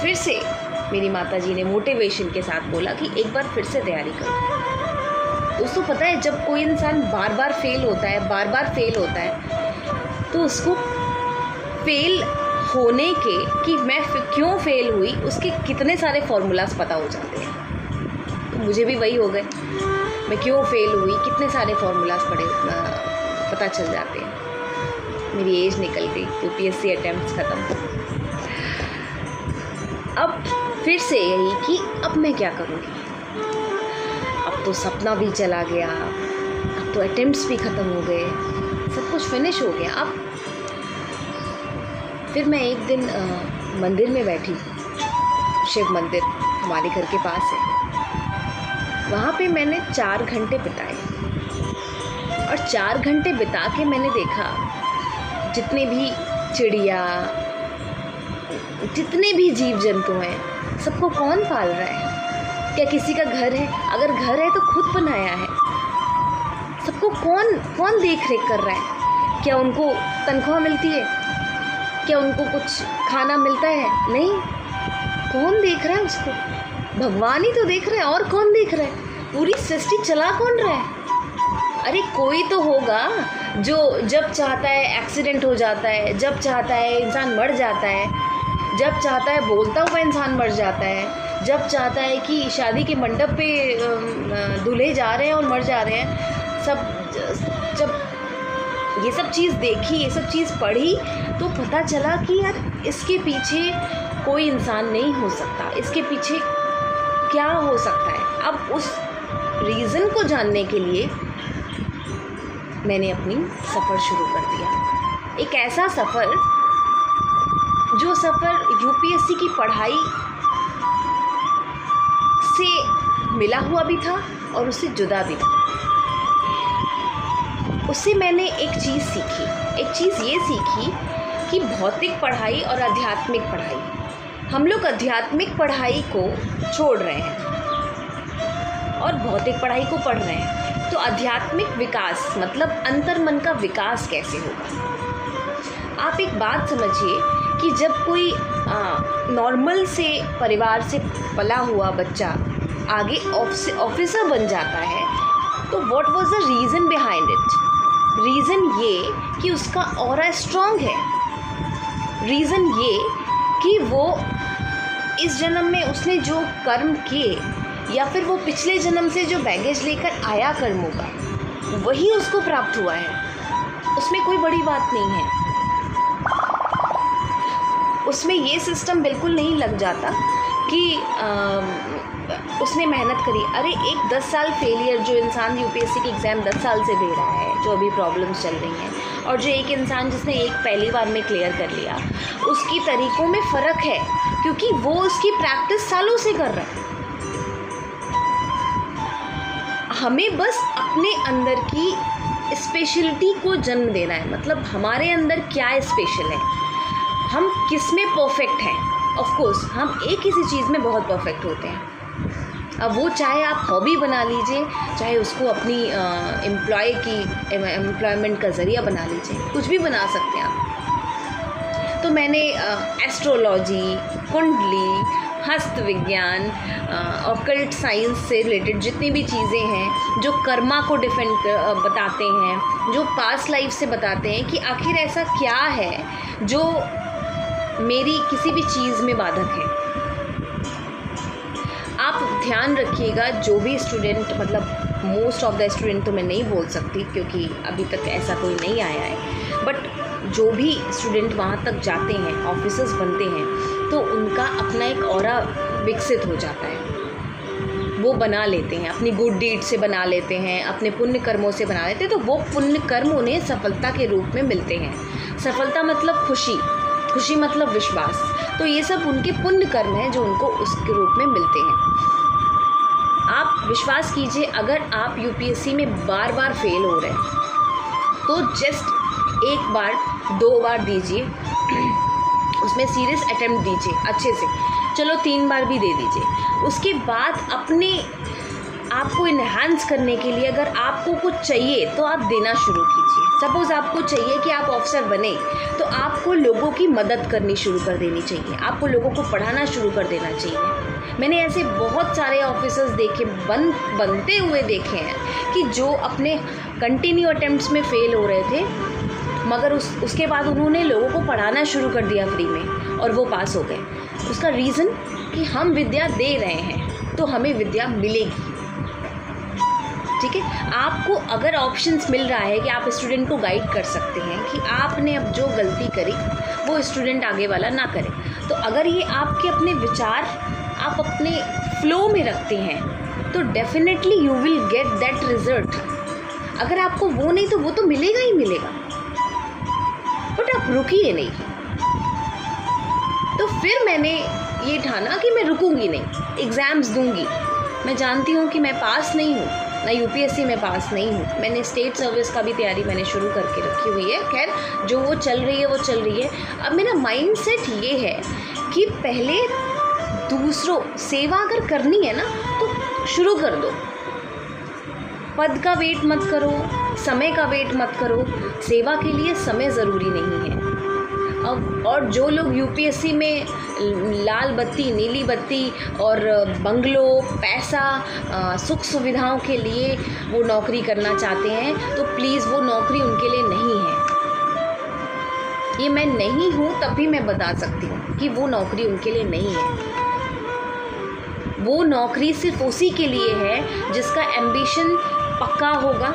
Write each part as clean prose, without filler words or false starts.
फिर से मेरी माताजी ने मोटिवेशन के साथ बोला कि एक बार फिर से तैयारी करो। दोस्तों पता है, जब कोई इंसान बार बार फेल होता है तो उसको फेल होने के कि मैं क्यों फेल हुई उसके कितने सारे फॉर्मूलाज पता हो जाते हैं। तो मुझे भी वही हो गए, मैं क्यों फेल हुई कितने सारे फॉर्मूलाज पता चल जाते हैं। मेरी एज निकल गई, यूपीएससी अटेम्प्ट्स ख़त्म। अब फिर से यही कि अब मैं क्या करूँगी। अब तो सपना भी चला गया, अब तो अटेम्प्ट्स भी ख़त्म हो गए, सब कुछ फिनिश हो गया। अब फिर मैं एक दिन मंदिर में बैठी, शिव मंदिर हमारे घर के पास है। वहाँ पे मैंने 4 घंटे बिताए और 4 घंटे बिता के मैंने देखा जितने भी चिड़िया, जितने भी जीव जंतु हैं, सबको कौन पाल रहा है? क्या किसी का घर है? अगर घर है तो खुद बनाया है। सबको कौन देख रेख कर रहा है? क्या उनको तनख्वाह मिलती है? क्या उनको कुछ खाना मिलता है? नहीं। कौन देख रहा है उसको? भगवान ही तो देख रहे हैं। और कौन देख रहा है? पूरी सृष्टि चला कौन रहा है? अरे कोई तो होगा जो जब चाहता है एक्सीडेंट हो जाता है, जब चाहता है इंसान मर जाता है, जब चाहता है बोलता हुआ इंसान मर जाता है, जब चाहता है कि शादी के मंडप पे दूल्हे जा रहे हैं और मर जा रहे हैं। जब ये सब चीज़ देखी, ये सब चीज़ पढ़ी तो पता चला कि यार इसके पीछे कोई इंसान नहीं हो सकता, इसके पीछे क्या हो सकता है। अब उस रीज़न को जानने के लिए मैंने अपनी सफ़र शुरू कर दिया। एक ऐसा सफ़र जो सफ़र यूपीएससी की पढ़ाई से मिला हुआ भी था और उससे जुदा भी था। उससे मैंने एक चीज़ सीखी, एक चीज़ ये सीखी कि भौतिक पढ़ाई और आध्यात्मिक पढ़ाई, हम लोग आध्यात्मिक पढ़ाई को छोड़ रहे हैं और भौतिक पढ़ाई को पढ़ रहे हैं। तो आध्यात्मिक विकास मतलब अंतर्मन का विकास कैसे होगा। आप एक बात समझिए कि जब कोई नॉर्मल से परिवार से पला हुआ बच्चा आगे ऑफिसर बन जाता है तो what was the reason behind it. Reason ये कि उसका ऑरा स्ट्रॉन्ग है। रीज़न ये कि वो इस जन्म में उसने जो कर्म किए या फिर वो पिछले जन्म से जो बैगेज लेकर आया कर्मों का, वही उसको प्राप्त हुआ है। उसमें कोई बड़ी बात नहीं है। उसमें ये सिस्टम बिल्कुल नहीं लग जाता कि उसने मेहनत करी। अरे एक 10 साल फेलियर जो इंसान यूपीएससी की एग्ज़ाम 10 साल से दे रहा है, जो अभी प्रॉब्लम्स चल रही हैं, और जो एक इंसान जिसने एक पहली बार में क्लियर कर लिया, उसकी तरीक़ों में फ़र्क है क्योंकि वो उसकी प्रैक्टिस सालों से कर रहा है। हमें बस अपने अंदर की स्पेशलिटी को जन्म देना है। मतलब हमारे अंदर क्या स्पेशल है, हम किस में परफेक्ट हैं। ऑफ कोर्स हम एक किसी चीज़ में बहुत परफेक्ट होते हैं। अब वो चाहे आप हॉबी बना लीजिए, चाहे उसको अपनी एम्प्लॉयमेंट का ज़रिया बना लीजिए, कुछ भी बना सकते हैं आप। तो मैंने एस्ट्रोलॉजी, कुंडली, हस्त विज्ञान, ऑकल्ट साइंस से रिलेटेड जितनी भी चीज़ें हैं जो कर्मा को बताते हैं, जो पास्ट लाइफ से बताते हैं कि आखिर ऐसा क्या है जो मेरी किसी भी चीज़ में बाधक है। आप ध्यान रखिएगा, जो भी स्टूडेंट, मतलब मोस्ट ऑफ द स्टूडेंट तो मैं नहीं बोल सकती क्योंकि अभी तक ऐसा कोई नहीं आया है, बट जो भी स्टूडेंट वहाँ तक जाते हैं, ऑफिसर्स बनते हैं, तो उनका अपना एक ऑरा विकसित हो जाता है। वो बना लेते हैं, अपनी गुड डीड से बना लेते हैं, अपने पुण्य कर्मों से बना लेते हैं, तो वो पुण्य कर्म उन्हें सफलता के रूप में मिलते हैं। सफलता मतलब खुशी, खुशी मतलब विश्वास। तो ये सब उनके पुण्य कर्म हैं जो उनको उसके रूप में मिलते हैं। आप विश्वास कीजिए, अगर आप यूपीएससी में बार बार फेल हो रहे हैं तो जस्ट एक बार 2 बार दीजिए, उसमें सीरियस अटेम्प्ट दीजिए अच्छे से, चलो 3 बार भी दे दीजिए। उसके बाद अपने आपको इन्हांस करने के लिए अगर आपको कुछ चाहिए तो आप देना शुरू कीजिए। सपोज़ आपको चाहिए कि आप ऑफिसर बने, तो आपको लोगों की मदद करनी शुरू कर देनी चाहिए, आपको लोगों को पढ़ाना शुरू कर देना चाहिए। मैंने ऐसे बहुत सारे ऑफिसर्स बनते हुए देखे हैं कि जो अपने कंटिन्यू अटेम्प्ट्स में फ़ेल हो रहे थे, मगर उसके बाद उन्होंने लोगों को पढ़ाना शुरू कर दिया फ्री में और वो पास हो गए। उसका रीज़न कि हम विद्या दे रहे हैं तो हमें विद्या मिलेगी। ठीक है, आपको अगर ऑप्शंस मिल रहा है कि आप स्टूडेंट को गाइड कर सकते हैं कि आपने अब जो गलती करी वो स्टूडेंट आगे वाला ना करे, तो अगर ये आपके अपने विचार आप अपने फ्लो में रखते हैं तो definitely you will get that result. अगर आपको वो नहीं तो वो तो मिलेगा ही मिलेगा, बट आप रुकिए नहीं। तो फिर मैंने ये ठाना कि मैं रुकूंगी नहीं, एग्ज़ाम्स दूंगी। मैं जानती हूँ कि मैं पास नहीं हूँ, ना यूपीएससी में पास नहीं हूँ। मैंने स्टेट सर्विस का भी तैयारी मैंने शुरू करके रखी हुई है। खैर, जो वो चल रही है वो चल रही है। अब मेरा माइंडसेट ये है कि पहले दूसरों सेवा अगर करनी है ना तो शुरू कर दो। पद का वेट मत करो, समय का वेट मत करो। सेवा के लिए समय ज़रूरी नहीं है। अब और जो लोग यूपीएससी में लाल बत्ती, नीली बत्ती और बंगलों, पैसा, सुख सुविधाओं के लिए वो नौकरी करना चाहते हैं, तो प्लीज़ वो नौकरी उनके लिए नहीं है। ये मैं नहीं हूँ तब भी मैं बता सकती हूँ कि वो नौकरी उनके लिए नहीं है। वो नौकरी सिर्फ उसी के लिए है जिसका एम्बिशन पक्का होगा,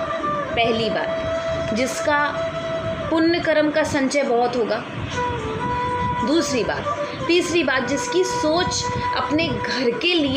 पहली बात, जिसका पुण्य कर्म का संचय बहुत होगा, दूसरी बात, तीसरी बात, जिसकी सोच अपने घर के लिए